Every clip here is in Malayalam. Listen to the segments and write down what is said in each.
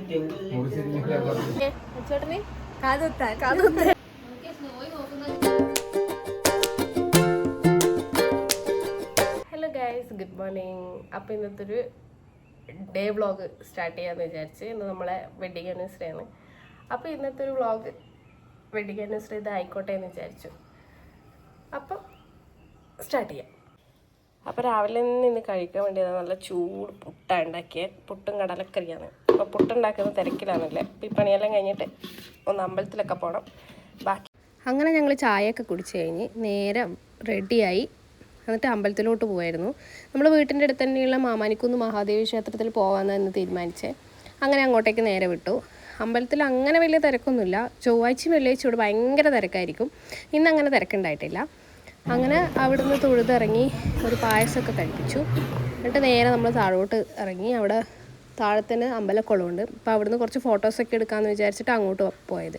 Hello guys, good morning. അപ്പോൾ ഇന്നത്തെ ഒരു ഡേ വ്ളോഗ് സ്റ്റാർട്ട് ചെയ്യാമെന്ന് വിചാരിച്ച്. ഇന്ന് നമ്മളെ വെഡിങ് ആനിവേഴ്സറി ആണ്. അപ്പോൾ ഇന്നത്തെ ഒരു വ്ളോഗ് വെഡിങ് ആനിവേഴ്സറി ഇതായിക്കോട്ടെ എന്ന് വിചാരിച്ചു. അപ്പം സ്റ്റാർട്ട് ചെയ്യാം. അപ്പോൾ രാവിലെ നിന്ന് കഴിക്കാൻ വേണ്ടിയത് നല്ല ചൂട് പുട്ടാണ് ഉണ്ടാക്കിയത്. പുട്ടും കടലക്കറിയാണ്. അപ്പോൾ പുട്ടുണ്ടാക്കുന്ന തിരക്കിലാണല്ലേ. അപ്പോൾ ഈ പണിയെല്ലാം കഴിഞ്ഞിട്ട് ഒന്ന് അമ്പലത്തിലൊക്കെ പോകണം. ബാക്കി അങ്ങനെ ഞങ്ങൾ ചായയൊക്കെ കുടിച്ച് കഴിഞ്ഞ് നേരെ റെഡിയായി എന്നിട്ട് അമ്പലത്തിലോട്ട് പോയായിരുന്നു. നമ്മൾ വീട്ടിൻ്റെ അടുത്ത് തന്നെയുള്ള മാമാനിക്കുന്ന് മഹാദേവി ക്ഷേത്രത്തിൽ പോകാമെന്ന് തീരുമാനിച്ചേ. അങ്ങനെ അങ്ങോട്ടേക്ക് നേരെ വിട്ടു. അമ്പലത്തിൽ അങ്ങനെ വലിയ തിരക്കൊന്നുമില്ല. ചൊവ്വാഴ്ചയും വെള്ളിയാഴ്ച ഇവിടെ ഭയങ്കര തിരക്കായിരിക്കും. ഇന്ന് അങ്ങനെ തിരക്കുണ്ടായിട്ടില്ല. അങ്ങനെ അവിടുന്ന് തൊഴുതിറങ്ങി ഒരു പായസമൊക്കെ കഴിപ്പിച്ചു. എന്നിട്ട് നേരെ നമ്മൾ താഴോട്ട് ഇറങ്ങി. അവിടെ താഴത്തിന് അമ്പലക്കുളമുണ്ട്. അപ്പോൾ അവിടുന്ന് കുറച്ച് ഫോട്ടോസൊക്കെ എടുക്കാമെന്ന് വിചാരിച്ചിട്ട് അങ്ങോട്ട് പോയത്.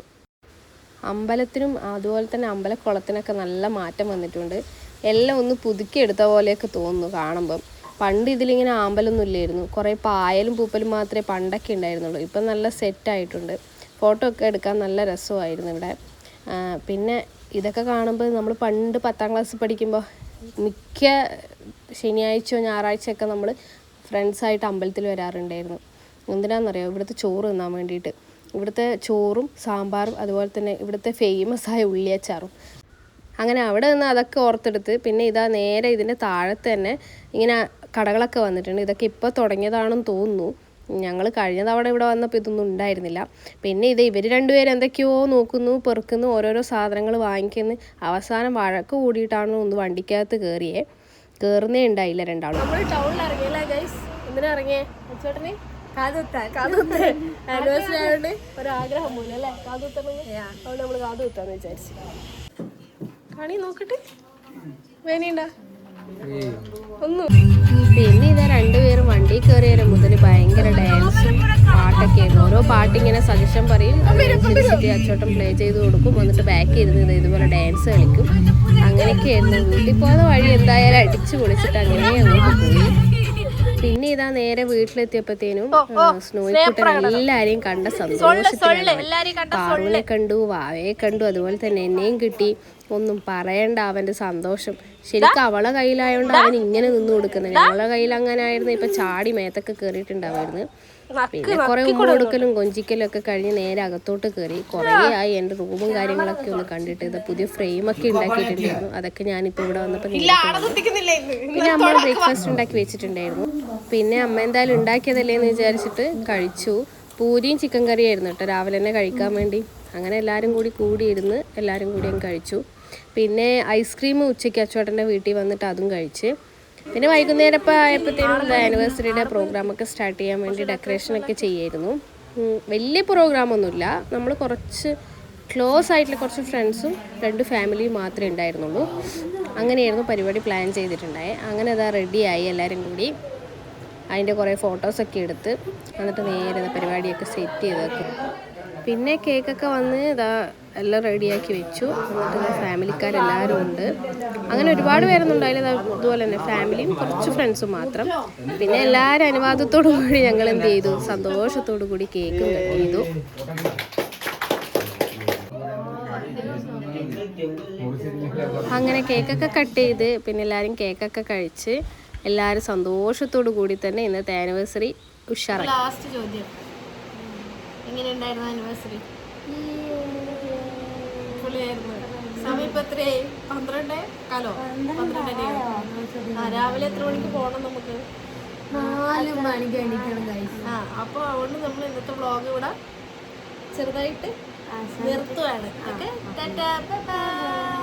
അമ്പലത്തിനും അതുപോലെ തന്നെ അമ്പലക്കുളത്തിനൊക്കെ നല്ല മാറ്റം വന്നിട്ടുണ്ട്. എല്ലാം ഒന്ന് പുതുക്കിയെടുത്ത പോലെയൊക്കെ തോന്നുന്നു കാണുമ്പം. പണ്ട് ഇതിലിങ്ങനെ ആമ്പലൊന്നും ഇല്ലായിരുന്നു. കുറേ പായലും പൂപ്പലും മാത്രമേ പണ്ടൊക്കെ ഉണ്ടായിരുന്നുള്ളൂ. ഇപ്പം നല്ല സെറ്റായിട്ടുണ്ട്. ഫോട്ടോ ഒക്കെ എടുക്കാൻ നല്ല രസമായിരുന്നു ഇവിടെ. പിന്നെ ഇതൊക്കെ കാണുമ്പോൾ നമ്മൾ പണ്ട് 10ാം ക്ലാസ് പഠിക്കുമ്പോൾ മിക്ക ശനിയാഴ്ചയോ ഞായറാഴ്ചയൊക്കെ നമ്മൾ ഫ്രണ്ട്സായിട്ട് അമ്പലത്തിൽ വരാറുണ്ടായിരുന്നു. എന്തിനാണെന്നറിയാമോ? ഇവിടുത്തെ ചോറ് തിന്നാൻ വേണ്ടിയിട്ട്. ഇവിടുത്തെ ചോറും സാമ്പാറും അതുപോലെ തന്നെ ഇവിടുത്തെ ഫേമസായ ഉള്ളിയച്ചാറും. അങ്ങനെ അവിടെ നിന്ന് അതൊക്കെ ഓർത്തെടുത്ത് പിന്നെ ഇതാ നേരെ ഇതിൻ്റെ താഴത്ത് തന്നെ ഇങ്ങനെ കടകളൊക്കെ വന്നിട്ടുണ്ട്. ഇതൊക്കെ ഇപ്പോൾ തുടങ്ങിയതാണെന്ന് തോന്നുന്നു. ഞങ്ങൾ കഴിഞ്ഞ തവണ ഇവിടെ വന്നപ്പോൾ ഇതൊന്നും ഉണ്ടായിരുന്നില്ല. പിന്നെ ഇവർ രണ്ടുപേരും എന്തൊക്കെയോ നോക്കുന്നു, പെറുക്കുന്നു, ഓരോരോ സാധനങ്ങൾ വാങ്ങിക്കുന്നു. അവസാനം വഴക്ക് കൂടിയിട്ടാണ് ഒന്ന് വണ്ടിക്കകത്ത് കയറുന്നേ ഉണ്ടായില്ല രണ്ടാളും. നമ്മൾ ടൗണിൽ ഇറങ്ങിയല്ലേ ഗൈസ്? എന്തിനാ ഇറങ്ങിയേ? ചേട്ടന് ആനിവേഴ്സറി ആയതുകൊണ്ട് ഒരാഗ്രഹം പോലെ അല്ലേ കാതുകുത്തണമെങ്കിൽ. അതുകൊണ്ട് നമ്മൾ കാതുകുത്താന്ന് വിചാരിച്ചു. കണി നോക്കട്ടെ, വേനയുണ്ടാ ഒന്നും. പിന്നെ ഇതാ രണ്ടുപേരും വണ്ടി കയറിയ മുതൽ ഭയങ്കര ഡാൻസും പാട്ടൊക്കെ ആയിരുന്നു. ഓരോ പാട്ടിങ്ങനെ സജഷൻ പറയും, അതിനനുസരിച്ചിട്ട് അച്ചോട്ടം പ്ലേ ചെയ്ത് കൊടുക്കും. എന്നിട്ട് ബാക്ക് ഇരുന്ന് ഇതുപോലെ ഡാൻസ് കളിക്കും. അങ്ങനെയൊക്കെയായിരുന്നു. വീട്ടിൽ പോകുന്ന വഴി എന്തായാലും അടിച്ചു പൊളിച്ചിട്ട് അങ്ങനെ അങ്ങോട്ട് പോയി. പിന്നെ ഇതാ നേരെ വീട്ടിലെത്തിയപ്പോഴത്തേനും സ്നോയിക്കുട്ടൻ എല്ലാരെയും കണ്ട സന്തോഷത്തിലാണ്. പാറുവിനെ കണ്ടു, വാവയെ കണ്ടു, അതുപോലെ തന്നെ എന്നെയും കിട്ടി. ഒന്നും പറയണ്ട അവൻ്റെ സന്തോഷം. ശരിക്കും അവളെ കയ്യിലായോണ്ട് അവൻ ഇങ്ങനെ നിന്ന് കൊടുക്കുന്നത്. ഞങ്ങളെ കയ്യിൽ അങ്ങനെ ആയിരുന്നു. ഇപ്പൊ ചാടി മേത്തൊക്കെ കയറിയിട്ടുണ്ടാവായിരുന്നു. പിന്നെ കുറെ കൊടുക്കലും കൊഞ്ചിക്കലും ഒക്കെ കഴിഞ്ഞ് നേരെ അകത്തോട്ട് കയറി. കുറേ ആയി എൻ്റെ റൂമും കാര്യങ്ങളൊക്കെ ഒന്ന് കണ്ടിട്ട്. ഇത് പുതിയ ഫ്രെയിമൊക്കെ ഉണ്ടാക്കിയിട്ടുണ്ടായിരുന്നു. അതൊക്കെ ഞാനിപ്പോൾ ഇവിടെ വന്നപ്പോൾ പിന്നെ അമ്മ ബ്രേക്ക്ഫാസ്റ്റ് ഉണ്ടാക്കി വെച്ചിട്ടുണ്ടായിരുന്നു. പിന്നെ അമ്മ എന്തായാലും ഉണ്ടാക്കിയതല്ലേ എന്ന് വിചാരിച്ചിട്ട് കഴിച്ചു. പൂരിയും ചിക്കൻ കറിയായിരുന്നു കേട്ടോ രാവിലെ തന്നെ കഴിക്കാൻ വേണ്ടി. അങ്ങനെ എല്ലാവരും കൂടിയിരുന്ന് എല്ലാവരും കൂടി കഴിച്ചു. പിന്നെ ഐസ്ക്രീം ഉച്ചയ്ക്ക് അച്ചോട്ടൻ്റെ വീട്ടിൽ വന്നിട്ട് അതും കഴിച്ച്. പിന്നെ വൈകുന്നേരം ആയപ്പോഴത്തേനും ആനിവേഴ്സറിയുടെ പ്രോഗ്രാമൊക്കെ സ്റ്റാർട്ട് ചെയ്യാൻ വേണ്ടി ഡെക്കറേഷനൊക്കെ ചെയ്യായിരുന്നു. വലിയ പ്രോഗ്രാമൊന്നുമില്ല. നമ്മൾ കുറച്ച് ക്ലോസ് ആയിട്ടുള്ള കുറച്ച് ഫ്രണ്ട്സും 2 ഫാമിലിയും മാത്രമേ ഉണ്ടായിരുന്നുള്ളൂ. അങ്ങനെയായിരുന്നു പരിപാടി പ്ലാൻ ചെയ്തിട്ടുണ്ടായത്. അങ്ങനെ അതാ റെഡിയായി എല്ലാവരും കൂടി. അതിൻ്റെ കുറേ ഫോട്ടോസൊക്കെ എടുത്ത് എന്നിട്ട് നേരെ പരിപാടിയൊക്കെ സെറ്റ് ചെയ്ത് വെക്കും. പിന്നെ കേക്കൊക്കെ വന്ന് ഇതാ എല്ലാം റെഡിയാക്കി വെച്ചു. എന്നിട്ട് ഫാമിലിക്കാരെല്ലാവരും ഉണ്ട്. അങ്ങനെ ഒരുപാട് പേരൊന്നും ഉണ്ടായില്ല. ഇതുപോലെ തന്നെ ഫാമിലിയും കുറച്ച് ഫ്രണ്ട്സും മാത്രം. പിന്നെ എല്ലാവരും അനുവാദത്തോടു കൂടി ഞങ്ങൾ എന്ത് ചെയ്തു, സന്തോഷത്തോടു കൂടി കേക്കും കട്ട് ചെയ്തു. അങ്ങനെ കേക്കൊക്കെ കട്ട് ചെയ്ത് പിന്നെ എല്ലാവരും കേക്കൊക്കെ കഴിച്ച് എല്ലാവരും സന്തോഷത്തോടു കൂടി തന്നെ ഇന്നത്തെ ആനിവേഴ്സറി ഉഷാറായി. ലാസ്റ്റ് ചോദ്യം, എങ്ങനെയുണ്ടായിരുന്നു ആനിവേഴ്സറി? സമയം ഇപ്പം എത്രയായി? 12:15. രാവിലെ എത്ര മണിക്ക് പോകണം? നമുക്ക് 4 മണിക്ക് എണീക്കണം. അപ്പോൾ അതുകൊണ്ട് നമ്മൾ ഇന്നത്തെ വ്ളോഗ് ഇവിടെ ചെറുതായിട്ട് നിർത്തുവാണ്. Okay, tata, bye by.